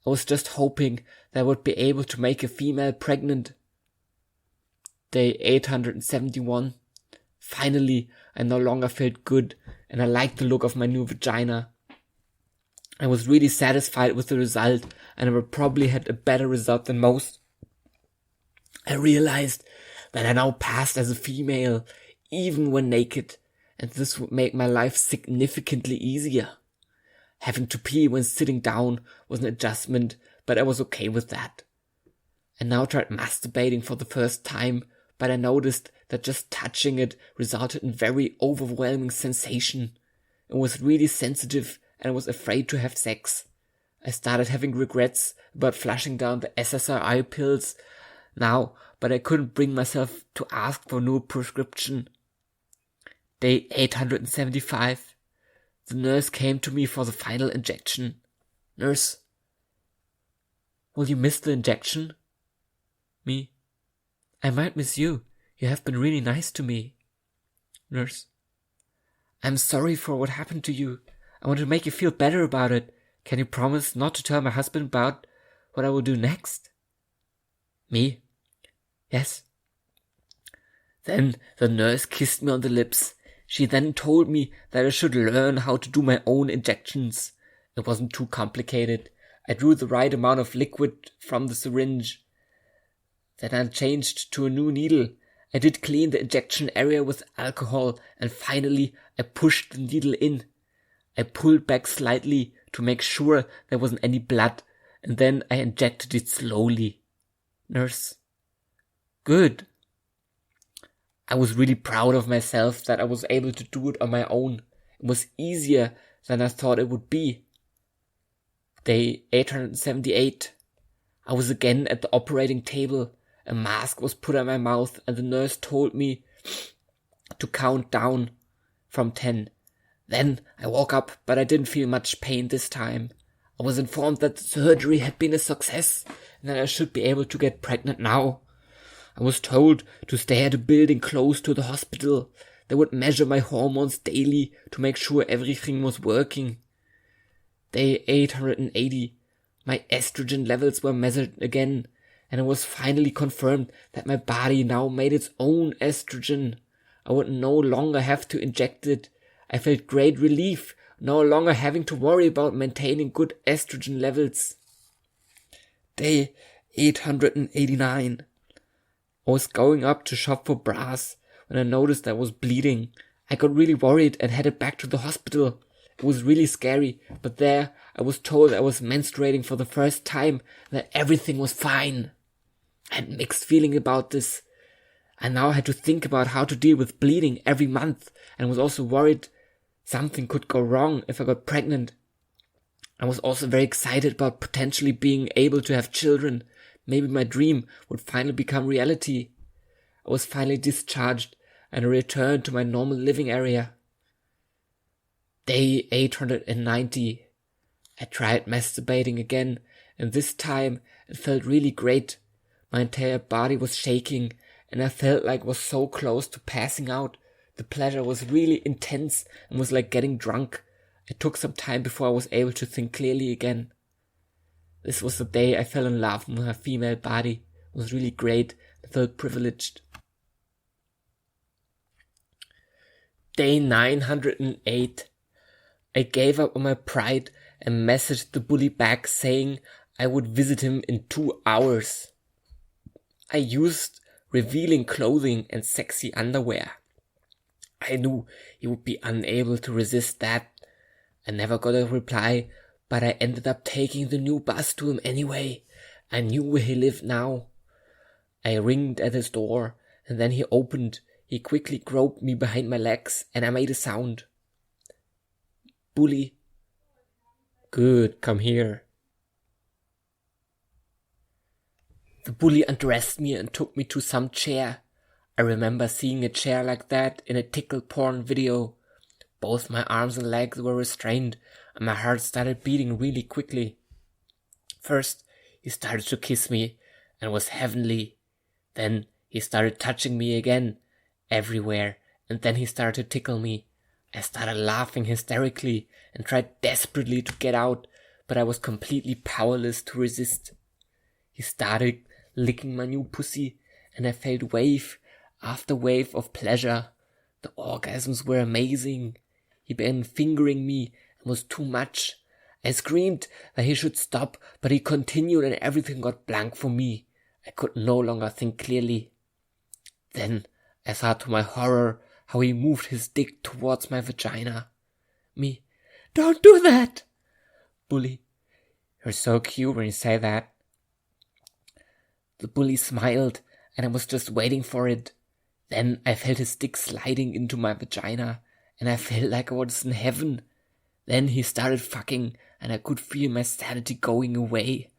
I was just hoping that I would be able to make a female pregnant. Day 871. Finally, I no longer felt good, and I liked the look of my new vagina. I was really satisfied with the result, and I would probably had a better result than most. I realized that I now passed as a female, even when naked, and this would make my life significantly easier. Having to pee when sitting down was an adjustment, but I was okay with that. I now tried masturbating for the first time, but I noticed that just touching it resulted in very overwhelming sensation. It was really sensitive and I was afraid to have sex. I started having regrets about flushing down the SSRI pills now, but I couldn't bring myself to ask for a new prescription. Day 875. The nurse came to me for the final injection. Nurse, will you miss the injection? Me, I might miss you. You have been really nice to me. Nurse, I'm sorry for what happened to you. I want to make you feel better about it. Can you promise not to tell my husband about what I will do next? Me, yes. Then the nurse kissed me on the lips. She then told me that I should learn how to do my own injections. It wasn't too complicated. I drew the right amount of liquid from the syringe. Then I changed to a new needle. I did clean the injection area with alcohol, and finally I pushed the needle in. I pulled back slightly to make sure there wasn't any blood, and then I injected it slowly. Nurse, good. I was really proud of myself that I was able to do it on my own. It was easier than I thought it would be. Day 878. I was again at the operating table. A mask was put on my mouth and the nurse told me to count down from 10. Then I woke up, but I didn't feel much pain this time. I was informed that the surgery had been a success and that I should be able to get pregnant now. I was told to stay at a building close to the hospital. They would measure my hormones daily to make sure everything was working. Day 880. My estrogen levels were measured again, and it was finally confirmed that my body now made its own estrogen. I would no longer have to inject it. I felt great relief, no longer having to worry about maintaining good estrogen levels. Day 889. I was going up to shop for bras when I noticed I was bleeding. I got really worried and headed back to the hospital. It was really scary, but there I was told I was menstruating for the first time and that everything was fine. I had mixed feeling about this. I now had to think about how to deal with bleeding every month and was also worried something could go wrong if I got pregnant. I was also very excited about potentially being able to have children. Maybe my dream would finally become reality. I was finally discharged and returned to my normal living area. Day 890. I tried masturbating again, and this time it felt really great. My entire body was shaking, and I felt like I was so close to passing out. The pleasure was really intense and was like getting drunk. It took some time before I was able to think clearly again. This was the day I fell in love with my female body. It was really great. I felt privileged. Day 908. I gave up on my pride and messaged the bully back saying I would visit him in 2 hours. I used revealing clothing and sexy underwear. I knew he would be unable to resist that. I never got a reply, but I ended up taking the new bus to him anyway. I knew where he lived now. I ringed at his door, and then he opened. He quickly groped me behind my legs, and I made a sound. Bully. Good, come here. The bully undressed me and took me to some chair. I remember seeing a chair like that in a tickle porn video. Both my arms and legs were restrained, and my heart started beating really quickly. First, he started to kiss me, and was heavenly. Then he started touching me again, everywhere, and then he started to tickle me. I started laughing hysterically and tried desperately to get out, but I was completely powerless to resist. He started licking my new pussy, and I felt wave after wave of pleasure. The orgasms were amazing. He began fingering me and was too much. I screamed that he should stop, but he continued and everything got blank for me. I could no longer think clearly. Then I saw to my horror how he moved his dick towards my vagina. Me, don't do that! Bully, you're so cute when you say that. The bully smiled, and I was just waiting for it. Then I felt his dick sliding into my vagina, and I felt like I was in heaven. Then he started fucking, and I could feel my sanity going away.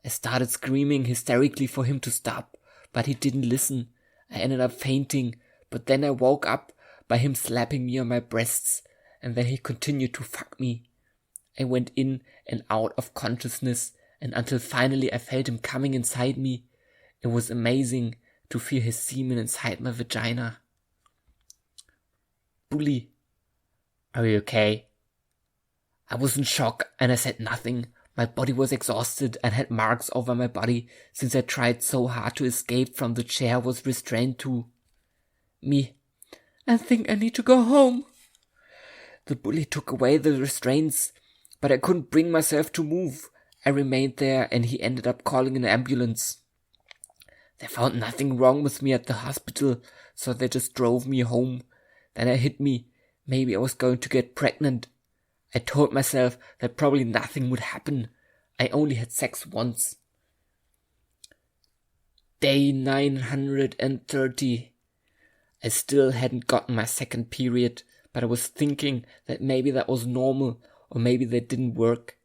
I started screaming hysterically for him to stop, but he didn't listen. I ended up fainting, but then I woke up by him slapping me on my breasts, and then he continued to fuck me. I went in and out of consciousness, and until finally I felt him coming inside me. It was amazing to feel his semen inside my vagina. Bully, are you okay? I was in shock and I said nothing. My body was exhausted and had marks over my body since I tried so hard to escape from the chair I was restrained to. Me, I think I need to go home. The bully took away the restraints, but I couldn't bring myself to move. I remained there and he ended up calling an ambulance. They found nothing wrong with me at the hospital, so they just drove me home. Then it hit me. Maybe I was going to get pregnant. I told myself that probably nothing would happen. I only had sex once. Day 930. I still hadn't gotten my second period, but I was thinking that maybe that was normal, or maybe that didn't work.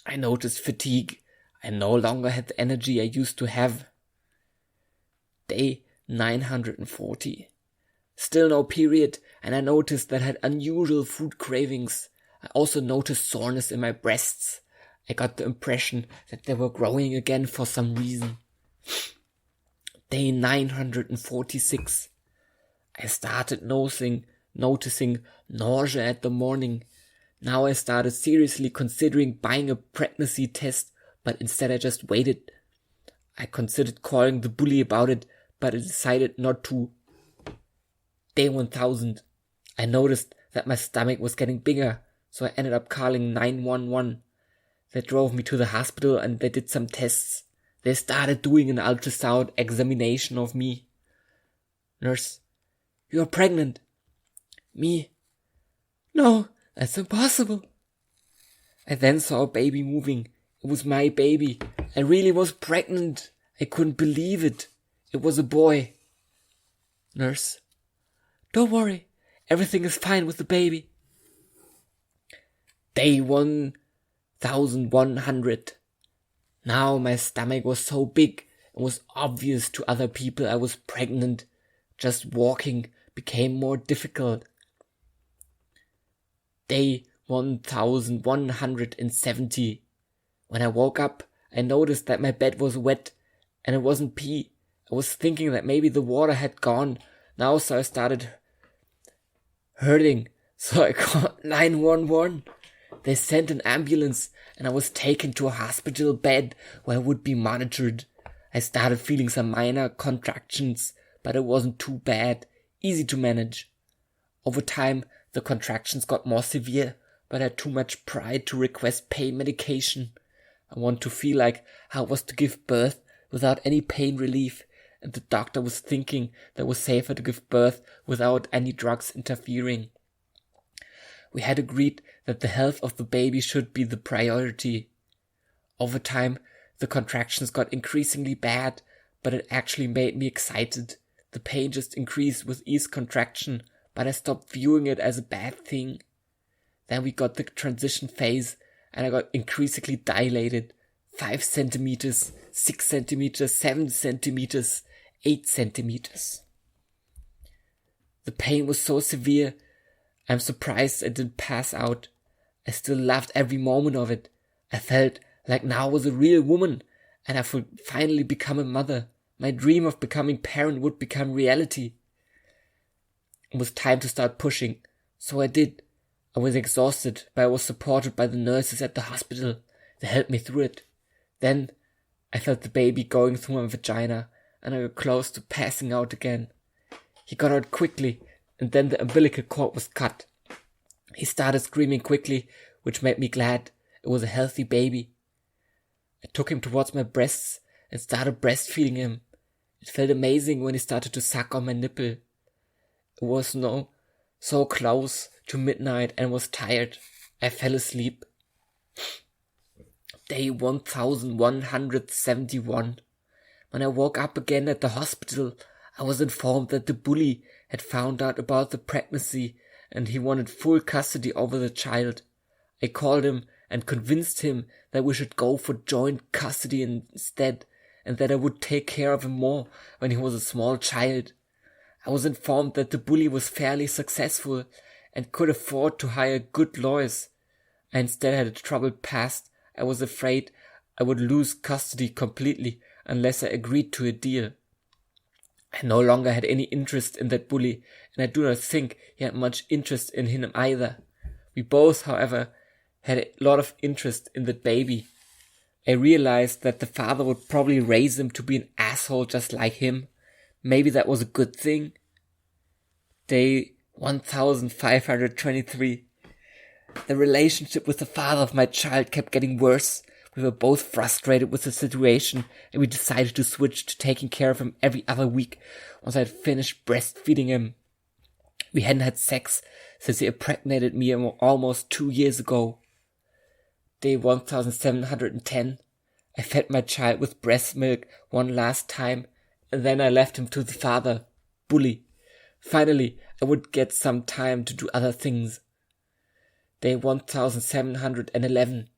I noticed fatigue. I no longer had the energy I used to have. Day 940. Still no period, and I noticed that I had unusual food cravings. I also noticed soreness in my breasts. I got the impression that they were growing again for some reason. Day 946. I started noticing nausea at the morning. Now I started seriously considering buying a pregnancy test, but instead I just waited. I considered calling the bully about it, but I decided not to. Day 1000. I noticed that my stomach was getting bigger, so I ended up calling 911. They drove me to the hospital and they did some tests. They started doing an ultrasound examination of me. Nurse, you're pregnant. Me, no, that's impossible. I then saw a baby moving. It was my baby. I really was pregnant. I couldn't believe it. It was a boy. Nurse, don't worry. Everything is fine with the baby. Day 1100. Now my stomach was so big, it was obvious to other people I was pregnant. Just walking became more difficult. Day 1170. When I woke up, I noticed that my bed was wet, and it wasn't pee. I was thinking that maybe the water had gone. Now, so I started hurting. So I called 911. They sent an ambulance, and I was taken to a hospital bed where I would be monitored. I started feeling some minor contractions, but it wasn't too bad. Easy to manage. Over time, the contractions got more severe, but I had too much pride to request pain medication. I want to feel like I was to give birth without any pain relief, and the doctor was thinking that it was safer to give birth without any drugs interfering. We had agreed that the health of the baby should be the priority. Over time, the contractions got increasingly bad, but it actually made me excited. The pain just increased with each contraction, but I stopped viewing it as a bad thing. Then we got the transition phase, and I got increasingly dilated. 5 centimeters, 6 centimeters, 7 centimeters, 8 centimeters. The pain was so severe, I'm surprised I didn't pass out. I still loved every moment of it. I felt like now I was a real woman, and I would finally become a mother. My dream of becoming parent would become reality. It was time to start pushing, so I did. I was exhausted, but I was supported by the nurses at the hospital. They helped me through it. Then I felt the baby going through my vagina, and I got close to passing out again. He got out quickly, and then the umbilical cord was cut. He started screaming quickly, which made me glad. It was a healthy baby. I took him towards my breasts and started breastfeeding him. It felt amazing when he started to suck on my nipple. It was so close to midnight and was tired. I fell asleep. Day 1171. When I woke up again at the hospital, I was informed that the bully had found out about the pregnancy and he wanted full custody over the child. I called him and convinced him that we should go for joint custody instead, and that I would take care of him more when he was a small child. I was informed that the bully was fairly successful and could afford to hire good lawyers. I instead had a troubled past. I was afraid I would lose custody completely unless I agreed to a deal. I no longer had any interest in that bully, and I do not think he had much interest in him either. We both, however, had a lot of interest in that baby. I realized that the father would probably raise him to be an asshole just like him. Maybe that was a good thing. Day 1523. The relationship with the father of my child kept getting worse. We were both frustrated with the situation, and we decided to switch to taking care of him every other week once I had finished breastfeeding him. We hadn't had sex since he impregnated me almost 2 years ago. Day 1710. I fed my child with breast milk one last time, and then I left him to the father, bully. Finally, I would get some time to do other things. Day 1711.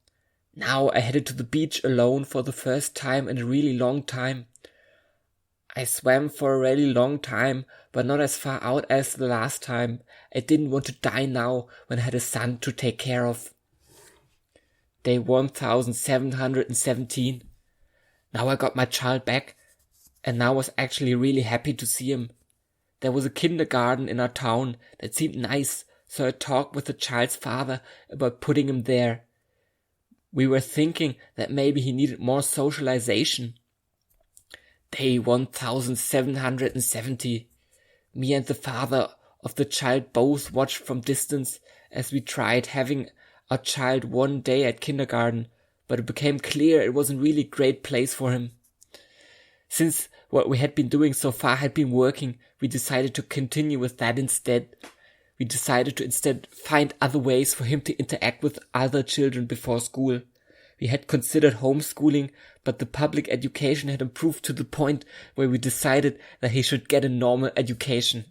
Now I headed to the beach alone for the first time in a really long time. I swam for a really long time, but not as far out as the last time. I didn't want to die now when I had a son to take care of. Day 1717. Now I got my child back, and now was actually really happy to see him. There was a kindergarten in our town that seemed nice, so I talked with the child's father about putting him there. We were thinking that maybe he needed more socialization. Day 1770. Me and the father of the child both watched from distance as we tried having our child one day at kindergarten, but it became clear it wasn't really a great place for him. Since what we had been doing so far had been working, we decided to continue with that instead. We decided to instead find other ways for him to interact with other children before school. We had considered homeschooling, but the public education had improved to the point where we decided that he should get a normal education.